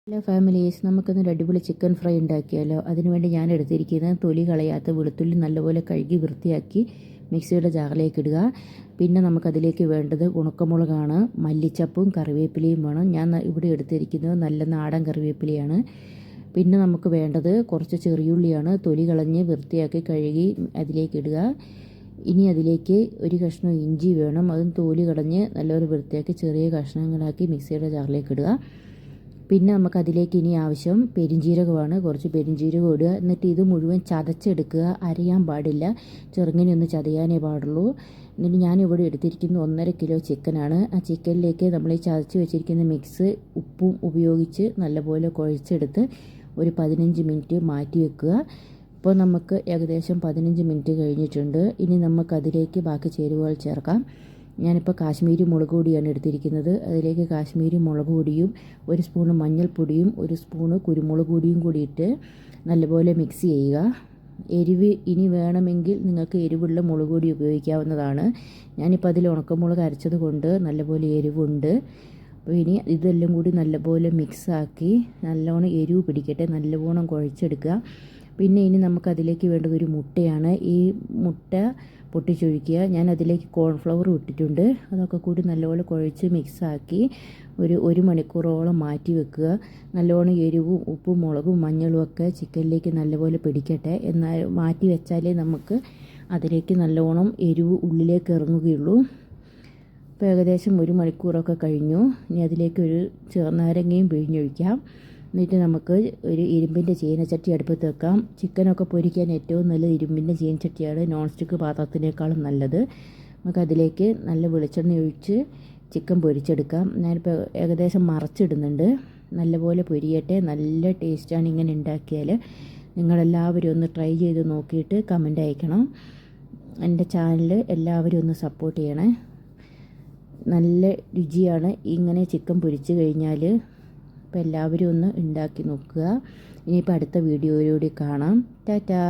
Hello families, നമുക്കൊന്നൊരു അടിപൊളി chicken fry ഉണ്ടാക്കിയാലോ. അതിനുവേണ്ടി ഞാൻ എടുത്തിരിക്കുന്നത് തൊലി കളയാത്ത വെളുത്തുള്ളി നല്ലപോലെ കഴുകി വൃത്തിയാക്കി മിക്സിയുടെ ജാറിലേക്ക് ഇടുക. പിന്നെ നമുക്കതിലേക്ക് വേണ്ടത് ഉണക്കമുളകാണ്, മല്ലിച്ചപ്പും കറിവേപ്പിലയും വേണം. ഞാൻ ഇവിടെ എടുത്തിരിക്കുന്നത് നല്ല നാടൻ കറിവേപ്പിലയാണ്. പിന്നെ നമുക്ക് വേണ്ടത് കുറച്ച് ചെറിയുള്ളിയാണ്. തൊലി കളഞ്ഞ് വൃത്തിയാക്കി കഴുകി അതിലേക്ക് ഇടുക. ഇനി അതിലേക്ക് ഒരു കഷ്ണം ഇഞ്ചി വേണം. അതും തോല് കളഞ്ഞ് നല്ലപോലെ വൃത്തിയാക്കി ചെറിയ കഷ്ണങ്ങളാക്കി മിക്സിയുടെ ജാറിലേക്ക് ഇടുക. പിന്നെ നമുക്കതിലേക്ക് ഇനി ആവശ്യം പെരിഞ്ജീരകമാണ്. കുറച്ച് പെരിഞ്ജീരകം ഇടുക. എന്നിട്ട് ഇത് മുഴുവൻ ചതച്ചെടുക്കുക. അരയാൻ പാടില്ല, ചെറുങ്ങനെ ഒന്ന് ചതയാനേ പാടുള്ളൂ. എന്നിട്ട് ഞാനിവിടെ എടുത്തിരിക്കുന്നത് 1.5 കിലോ ചിക്കനാണ്. ആ ചിക്കനിലേക്ക് നമ്മൾ ഈ ചതച്ച് വെച്ചിരിക്കുന്ന മിക്സ് ഉപ്പും ഉപയോഗിച്ച് നല്ലപോലെ കുഴച്ചെടുത്ത് ഒരു 15 മിനിറ്റ് മാറ്റി വെക്കുക. ഇപ്പോൾ നമുക്ക് ഏകദേശം 15 മിനിറ്റ് കഴിഞ്ഞിട്ടുണ്ട്. ഇനി നമുക്കതിലേക്ക് ബാക്കി ചേരുവകൾ ചേർക്കാം. ഞാനിപ്പോൾ കാശ്മീരി മുളക് പൊടിയാണ് എടുത്തിരിക്കുന്നത്. അതിലേക്ക് കാശ്മീരി മുളക് പൊടിയും 1 സ്പൂണ് മഞ്ഞൾപ്പൊടിയും 1 സ്പൂണ് കുരുമുളക് പൊടിയും കൂടി ഇട്ട് നല്ലപോലെ മിക്സ് ചെയ്യുക. എരിവ് ഇനി വേണമെങ്കിൽ നിങ്ങൾക്ക് എരിവുള്ള മുളക് പൊടി ഉപയോഗിക്കാവുന്നതാണ്. ഞാനിപ്പോൾ അതിൽ ഉണക്കമുളക് അരച്ചത് കൊണ്ട് നല്ലപോലെ എരിവുണ്ട്. അപ്പോൾ ഇനി ഇതെല്ലാം കൂടി നല്ലപോലെ മിക്സാക്കി നല്ലോണം എരിവ് പിടിക്കട്ടെ, നല്ലവണ്ണം കുഴച്ചെടുക്കുക. പിന്നെ ഇനി നമുക്കതിലേക്ക് വേണ്ടത് ഒരു മുട്ടയാണ്. ഈ മുട്ട പൊട്ടിച്ചൊഴിക്കുക. ഞാൻ അതിലേക്ക് കോൺഫ്ലവർ ഇട്ടിട്ടുണ്ട്. അതൊക്കെ കൂടി നല്ലപോലെ കുഴച്ച് മിക്സാക്കി ഒരു മണിക്കൂറോളം മാറ്റി വെക്കുക. നല്ലവണ്ണം എരിവും ഉപ്പും മുളകും മഞ്ഞളും ഒക്കെ ചിക്കനിലേക്ക് നല്ലപോലെ പിടിക്കട്ടെ. എന്നാൽ മാറ്റി വെച്ചാലേ നമുക്ക് അതിലേക്ക് നല്ലവണ്ണം എരിവ് ഉള്ളിലേക്ക് ഇറങ്ങുകയുള്ളൂ. ഇപ്പോൾ ഏകദേശം 1 മണിക്കൂറൊക്കെ കഴിഞ്ഞു. ഇനി അതിലേക്ക് ഒരു ചെറുനാരങ്ങയും പിഴിഞ്ഞൊഴിക്കാം. എന്നിട്ട് നമുക്ക് ഒരു ഇരുമ്പിൻ്റെ ചീനച്ചട്ടി അടുപ്പത്ത് വെക്കാം. ചിക്കനൊക്കെ പൊരിക്കാൻ ഏറ്റവും നല്ലത് ഇരുമ്പിൻ്റെ ചീനച്ചട്ടിയാണ്, നോൺ സ്റ്റിക്ക് പാത്രത്തിനേക്കാളും നല്ലത്. നമുക്കതിലേക്ക് നല്ല വെളിച്ചെണ്ണ ഒഴിച്ച് ചിക്കൻ പൊരിച്ചെടുക്കാം. ഞാനിപ്പോൾ ഏകദേശം മറച്ചിടുന്നുണ്ട്. നല്ലപോലെ പൊരിയട്ടെ. നല്ല ടേസ്റ്റാണ് ഇങ്ങനെ ഉണ്ടാക്കിയാൽ. നിങ്ങളെല്ലാവരും ഒന്ന് ട്രൈ ചെയ്ത് നോക്കിയിട്ട് കമൻ്റ് അയക്കണം. എൻ്റെ ചാനൽ എല്ലാവരും ഒന്ന് സപ്പോർട്ട് ചെയ്യണേ. നല്ല രുചിയാണ് ഇങ്ങനെ ചിക്കൻ പൊരിച്ച് കഴിഞ്ഞാൽ. അപ്പോൾ എല്ലാവരും ഒന്ന് ഉണ്ടാക്കി നോക്കുക. ഇനിയിപ്പോൾ അടുത്ത വീഡിയോയിലൂടെ കാണാം. ടാറ്റാ.